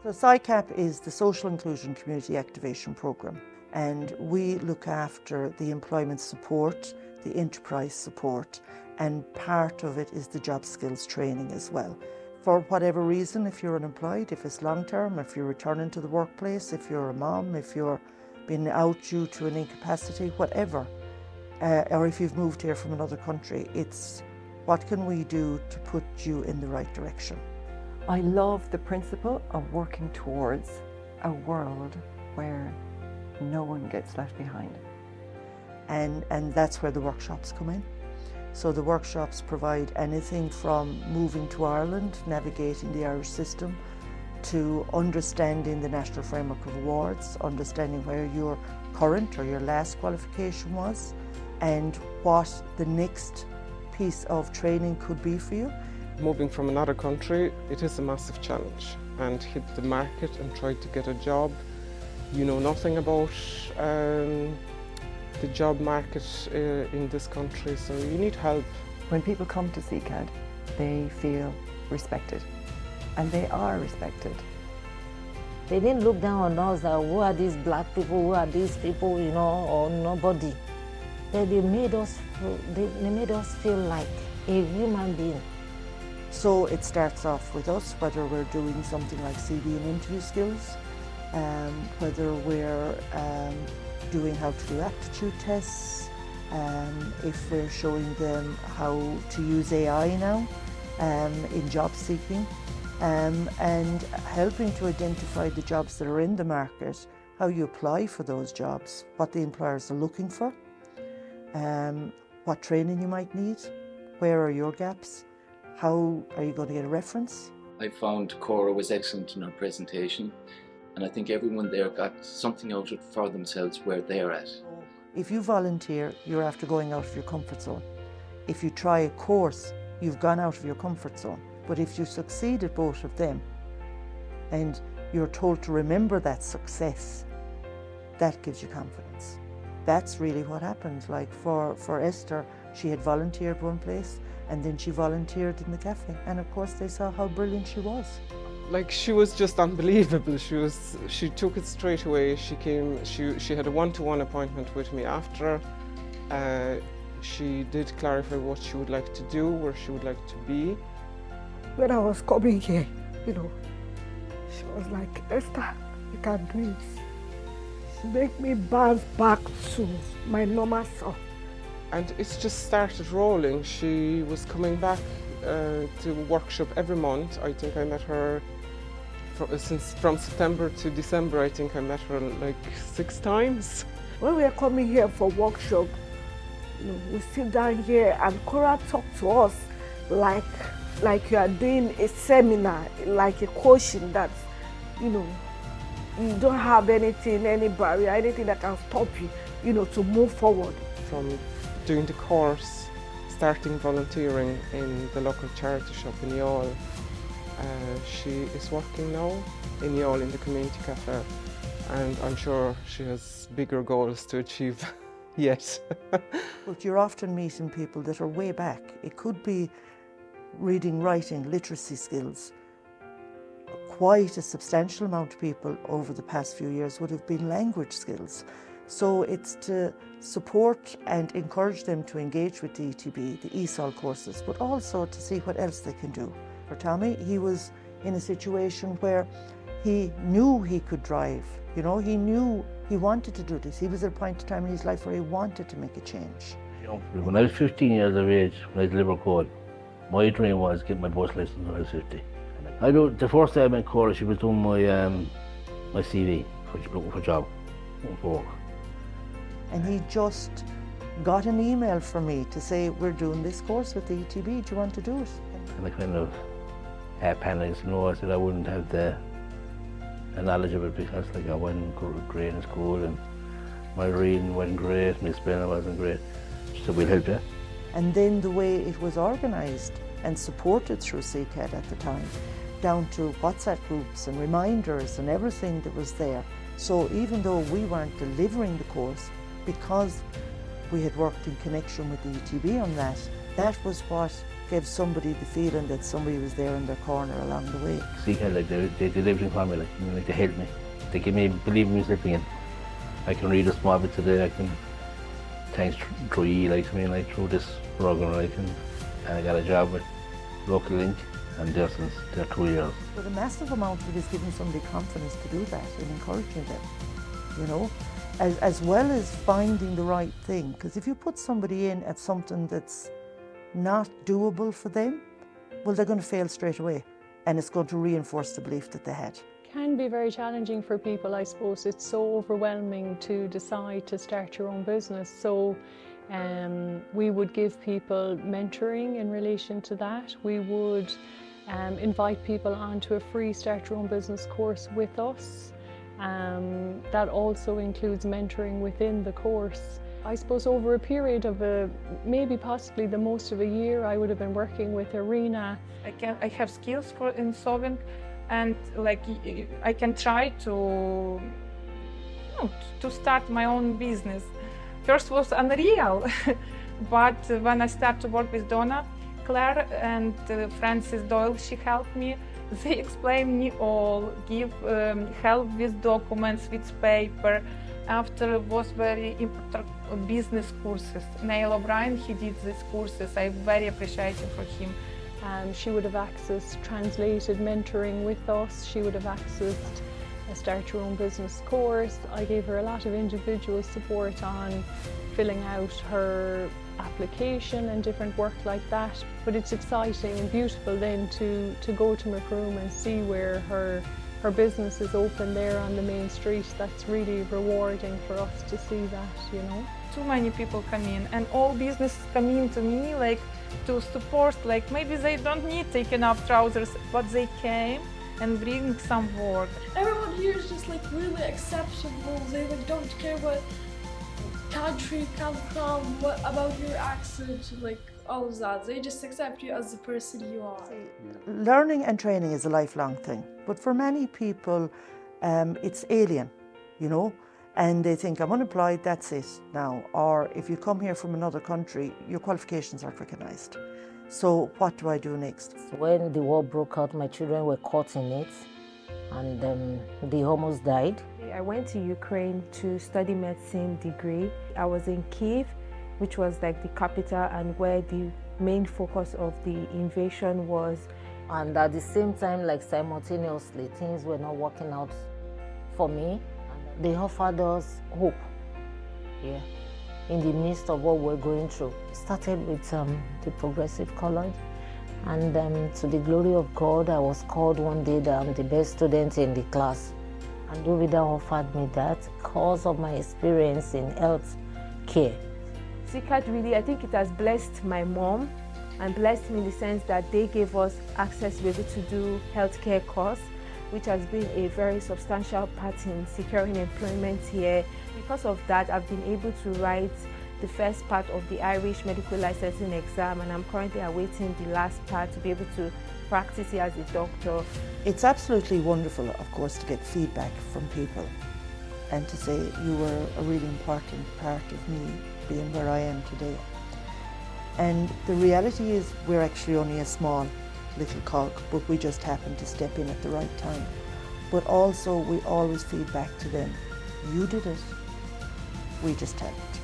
So SICAP is the Social Inclusion Community Activation Programme, and we look after the employment support, the enterprise support, and part of it is the job skills training as well. For whatever reason, if you're unemployed, if it's long term, if you're returning to the workplace, if you're a mom, if you're been out due to an incapacity, whatever, or if you've moved here from another country, it's what can we do to put you in the right direction. I love the principle of working towards a world where no one gets left behind. And that's where the workshops come in. So the workshops provide anything from moving to Ireland, navigating the Irish system, to understanding the National Framework of Awards, understanding where your current or your last qualification was, and what the next piece of training could be for you. Moving from another country, it is a massive challenge, and hit the market and try to get a job. You know nothing about the job market in this country, so you need help. When people come to SECAD, they feel respected, and they are respected. They didn't look down on us that who are these black people, who are these people, you know, or nobody. They made us feel like a human being. So it starts off with us, whether we're doing something like CV and interview skills, whether we're doing how to do aptitude tests, if we're showing them how to use AI now in job seeking, and helping to identify the jobs that are in the market, how you apply for those jobs, what the employers are looking for, what training you might need, where are your gaps, how are you going to get a reference. I found Cora was excellent in her presentation, and I think everyone there got something out of it for themselves where they're at. If you volunteer, you're after going out of your comfort zone. If you try a course, you've gone out of your comfort zone. But if you succeed at both of them, and you're told to remember that success, that gives you confidence. That's really what happened. Like for Esther, she had volunteered one place, and then she volunteered in the cafe. And of course they saw how brilliant she was. Like, she was just unbelievable. She took it straight away. She had a one-to-one appointment with me after. She did clarify what she would like to do, where she would like to be. When I was coming here, you know, she was like, Esther, you can do it. She made me bounce back to my normal self. And it's just started rolling. She was coming back to workshop every month. I think I met her from September to December. I think I met her like 6 times. When we are coming here for workshop, you know, we sit down here and Cora talked to us like you are doing a seminar, like a coaching that, you know, you don't have anything, any barrier, anything that can stop you, you know, to move forward. From doing the course, starting volunteering in the local charity shop in Youghal. She is working now in Youghal in the community cafe, and I'm sure she has bigger goals to achieve yet. But you're often meeting people that are way back. It could be reading, writing, literacy skills. Quite a substantial amount of people over the past few years would have been language skills. So it's to support and encourage them to engage with the ETB, the ESOL courses, but also to see what else they can do. For Tommy, he was in a situation where he knew he could drive. You know, he knew he wanted to do this. He was at a point in time in his life where he wanted to make a change. When I was 15 years of age, when I was Liverpool, my dream was to get my bus license when I was 50. The first day I met Cora, she was doing my CV, looking for a job, looking for work. And he just got an email from me to say, we're doing this course with the ETB, do you want to do it? And I kind of panicked. No, I said I wouldn't have the knowledge of it because like I wasn't great in school and my reading wasn't great, my spelling wasn't great. So we'll help you. And then the way it was organised and supported through SECAD at the time, down to WhatsApp groups and reminders and everything that was there. So even though we weren't delivering the course, because we had worked in connection with the ETB on that, that was what gave somebody the feeling that somebody was there in their corner along the way. SECAD, like they did everything for me, like they helped me. They give me, believe in myself again. I can read a small bit today, I can, thanks through like through this program, and I got a job with Local Link, and there since they're 2 years. But a massive amount of it is giving somebody confidence to do that and encouraging them, you know, as well as finding the right thing. Because if you put somebody in at something that's not doable for them, well, they're going to fail straight away, and it's going to reinforce the belief that they had. Can be very challenging for people, I suppose. It's so overwhelming to decide to start your own business. So we would give people mentoring in relation to that. We would invite people onto a free Start Your Own Business course with us. That also includes mentoring within the course. I suppose over a period of maybe possibly the most of a year, I would have been working with Iryna. I have skills in sewing, and like I can try to start my own business. First was unreal, but when I started to work with Donna, Claire and Frances Doyle, she helped me. They explained me all, give help with documents, with paper. After was very important business courses. Neil O'Brien, he did these courses. I'm very appreciative for him. She would have accessed translated mentoring with us. She would have accessed a Start Your Own Business course. I gave her a lot of individual support on filling out her application and different work like that. But it's exciting and beautiful then to go to Macroom and see where her business is open there on the main street. That's really rewarding for us to see that, you know. Too many people come in, and all businesses come in to me like to support, like maybe they don't need taking off trousers, but they came and bring some work. Everyone here is just like really acceptable. They like don't care what country you come from, what about your accent, like all of that. They just accept you as the person you are. Learning and training is a lifelong thing, but for many people it's alien, you know, and they think I'm unemployed, that's it now. Or if you come here from another country, your qualifications aren't recognised. So what do I do next? When the war broke out, my children were caught in it, and they almost died. I went to Ukraine to study medicine degree. I was in Kyiv, which was like the capital and where the main focus of the invasion was. And at the same time, like simultaneously, things were not working out for me. They offered us hope, yeah, in the midst of what we're going through. Started with the Progressive College, and to the glory of God, I was called one day that I'm the best student in the class. And Iryna offered me that because of my experience in health care. SICAD really, I think it has blessed my mom and blessed me in the sense that they gave us access to be able to do healthcare course, which has been a very substantial part in securing employment here. Because of that, I've been able to write the first part of the Irish medical licensing exam, and I'm currently awaiting the last part to be able to practice here as a doctor. It's absolutely wonderful, of course, to get feedback from people and to say you were a really important part of me being where I am today. And the reality is we're actually only a small little cog, but we just happened to step in at the right time. But also we always feed back to them, you did it, we just helped.